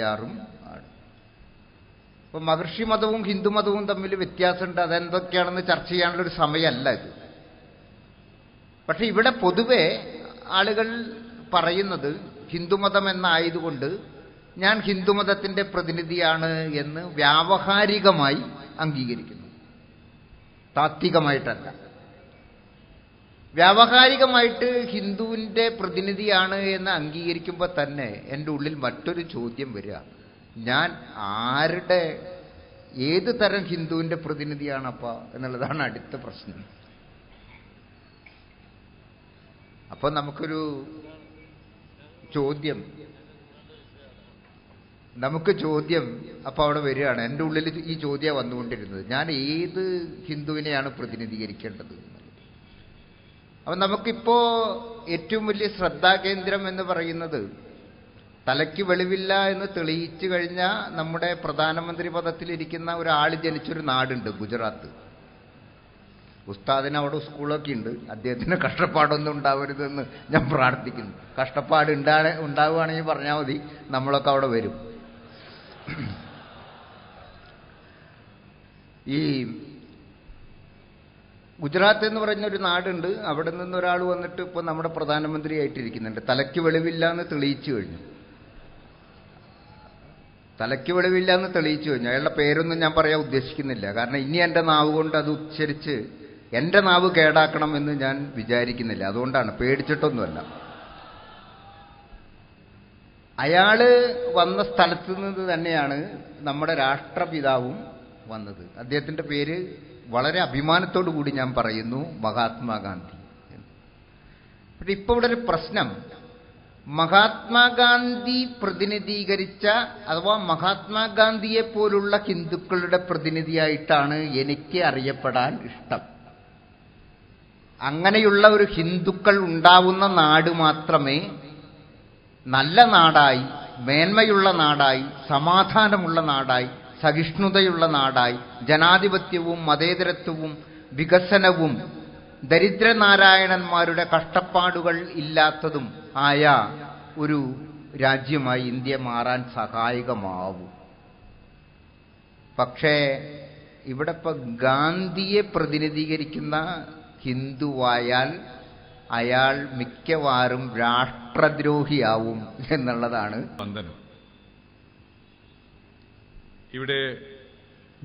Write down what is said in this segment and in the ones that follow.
തയ്യാറും ആണ്. അപ്പോൾ മഹർഷി മതവും ഹിന്ദുമതവും തമ്മിൽ വ്യത്യാസമുണ്ട്. അതെന്തൊക്കെയാണെന്ന് ചർച്ച ചെയ്യാനുള്ളൊരു സമയമല്ല ഇത്. പക്ഷെ ഇവിടെ പൊതുവെ ആളുകൾ പറയുന്നത് ഹിന്ദുമതം എന്നായതുകൊണ്ട് ഞാൻ ഹിന്ദുമതത്തിൻ്റെ പ്രതിനിധിയാണ് എന്ന് വ്യാവഹാരികമായി അംഗീകരിക്കുന്നു, താത്വികമായിട്ടല്ല. വ്യാവഹാരികമായിട്ട് ഹിന്ദുവിൻ്റെ പ്രതിനിധിയാണ് എന്ന് അംഗീകരിക്കുമ്പോൾ തന്നെ എൻ്റെ ഉള്ളിൽ മറ്റൊരു ചോദ്യം വരിക, ഞാൻ ആരുടെ ഏത് തരം ഹിന്ദുവിൻ്റെ പ്രതിനിധിയാണപ്പാ എന്നുള്ളതാണ് അടുത്ത പ്രശ്നം. അപ്പോൾ നമുക്കൊരു ചോദ്യം അപ്പോൾ അവിടെ വരികയാണ്. എൻ്റെ ഉള്ളിൽ ഈ ചോദ്യം വന്നുകൊണ്ടിരുന്നത്, ഞാൻ ഏത് ഹിന്ദുവിനെയാണ് പ്രതിനിധീകരിക്കേണ്ടത്. അപ്പം നമുക്കിപ്പോൾ ഏറ്റവും വലിയ ശ്രദ്ധാകേന്ദ്രം എന്ന് പറയുന്നത് തലയ്ക്ക് വെളിവില്ല എന്ന് തെളിയിച്ചു കഴിഞ്ഞാൽ നമ്മുടെ പ്രധാനമന്ത്രി പദത്തിലിരിക്കുന്ന ഒരാൾ ജനിച്ചൊരു നാടുണ്ട്, ഗുജറാത്ത്. ഉസ്താദിന് അവിടെ സ്കൂളൊക്കെ ഉണ്ട്. അദ്ദേഹത്തിന് കഷ്ടപ്പാടൊന്നും ഉണ്ടാവരുതെന്ന് ഞാൻ പ്രാർത്ഥിക്കുന്നു. കഷ്ടപ്പാട് ഉണ്ടാവുകയാണെങ്കിൽ പറഞ്ഞാൽ മതി, നമ്മളൊക്കെ അവിടെ വരും. ഈ ഗുജറാത്ത് എന്ന് പറഞ്ഞൊരു നാടുണ്ട്. അവിടെ നിന്നൊരാൾ വന്നിട്ട് ഇപ്പോൾ നമ്മുടെ പ്രധാനമന്ത്രിയായിട്ടിരിക്കുന്നുണ്ട്. തലയ്ക്ക് വെളിവില്ല എന്ന് തെളിയിച്ചു കഴിഞ്ഞു. അയാളുടെ പേരൊന്നും ഞാൻ പറയാൻ ഉദ്ദേശിക്കുന്നില്ല. കാരണം ഇനി എൻ്റെ നാവ് കൊണ്ട് അത് ഉച്ചരിച്ച് എൻ്റെ നാവ് കേടാക്കണമെന്ന് ഞാൻ വിചാരിക്കുന്നില്ല. അതുകൊണ്ടാണ്, പേടിച്ചിട്ടൊന്നുമല്ല. അയാള് വന്ന സ്ഥലത്ത് നിന്ന് തന്നെയാണ് നമ്മുടെ രാഷ്ട്രപിതാവും വന്നത്. അദ്ദേഹത്തിൻ്റെ പേര് വളരെ അഭിമാനത്തോടു കൂടി ഞാൻ പറയുന്നു, മഹാത്മാഗാന്ധി. പക്ഷെ ഇപ്പോൾ ഇവിടെ ഒരു പ്രശ്നം, മഹാത്മാഗാന്ധി പ്രതിനിധീകരിച്ച അഥവാ മഹാത്മാഗാന്ധിയെ പോലുള്ള ഹിന്ദുക്കളുടെ പ്രതിനിധിയായിട്ടാണ് എനിക്ക് അറിയപ്പെടാൻ ഇഷ്ടം. അങ്ങനെയുള്ള ഒരു ഹിന്ദുക്കൾ ഉണ്ടാവുന്ന നാട് മാത്രമേ നല്ല നാടായി, മേന്മയുള്ള നാടായി, സമാധാനമുള്ള നാടായി, സഹിഷ്ണുതയുള്ള നാടായി, ജനാധിപത്യവും മതേതരത്വവും വികസനവും ദരിദ്രനാരായണന്മാരുടെ കഷ്ടപ്പാടുകൾ ഇല്ലാത്തതും ആയ ഒരു രാജ്യമായി ഇന്ത്യ മാറാൻ സഹായകമാവും. പക്ഷേ ഇവിടെ ഇപ്പം ഗാന്ധിയെ പ്രതിനിധീകരിക്കുന്ന ഹിന്ദുവായാൽ അയാൾ മിക്കവാറും രാഷ്ട്രദ്രോഹിയാവും എന്നുള്ളതാണ് ബന്ധനം. ഇവിടെ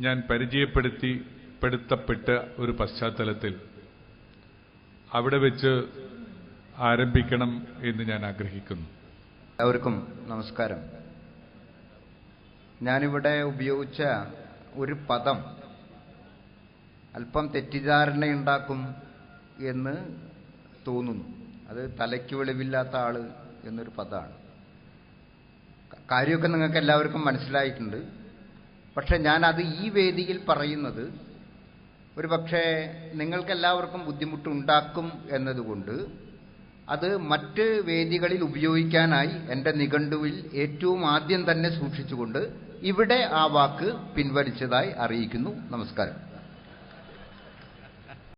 ഞാൻ പരിചയപ്പെടുത്തപ്പെട്ട ഒരു പശ്ചാത്തലത്തിൽ അവിടെ വെച്ച് ആരംഭിക്കണം എന്ന് ഞാൻ ആഗ്രഹിക്കുന്നു. എല്ലാവർക്കും നമസ്കാരം. ഞാനിവിടെ ഉപയോഗിച്ച ഒരു പദം അല്പം തെറ്റിദ്ധാരണയുണ്ടാക്കും എന്ന് തോന്നുന്നു. അത് തലയ്ക്ക് വെളിവില്ലാത്ത ആള് എന്നൊരു പദമാണ്. കാര്യമൊക്കെ നിങ്ങൾക്ക് എല്ലാവർക്കും മനസ്സിലായിട്ടുണ്ട്. പക്ഷെ ഞാനത് ഈ വേദിയിൽ പറയുന്നത് ഒരു പക്ഷേ നിങ്ങൾക്കെല്ലാവർക്കും ബുദ്ധിമുട്ടുണ്ടാക്കും എന്നതുകൊണ്ട് അത് മറ്റ് വേദികളിൽ ഉപയോഗിക്കാനായി എൻ്റെ നിഘണ്ടുവിൽ ഏറ്റവും ആദ്യം തന്നെ സൂക്ഷിച്ചുകൊണ്ട് ഇവിടെ ആ വാക്ക് പിൻവലിച്ചതായി അറിയിക്കുന്നു. നമസ്കാരം.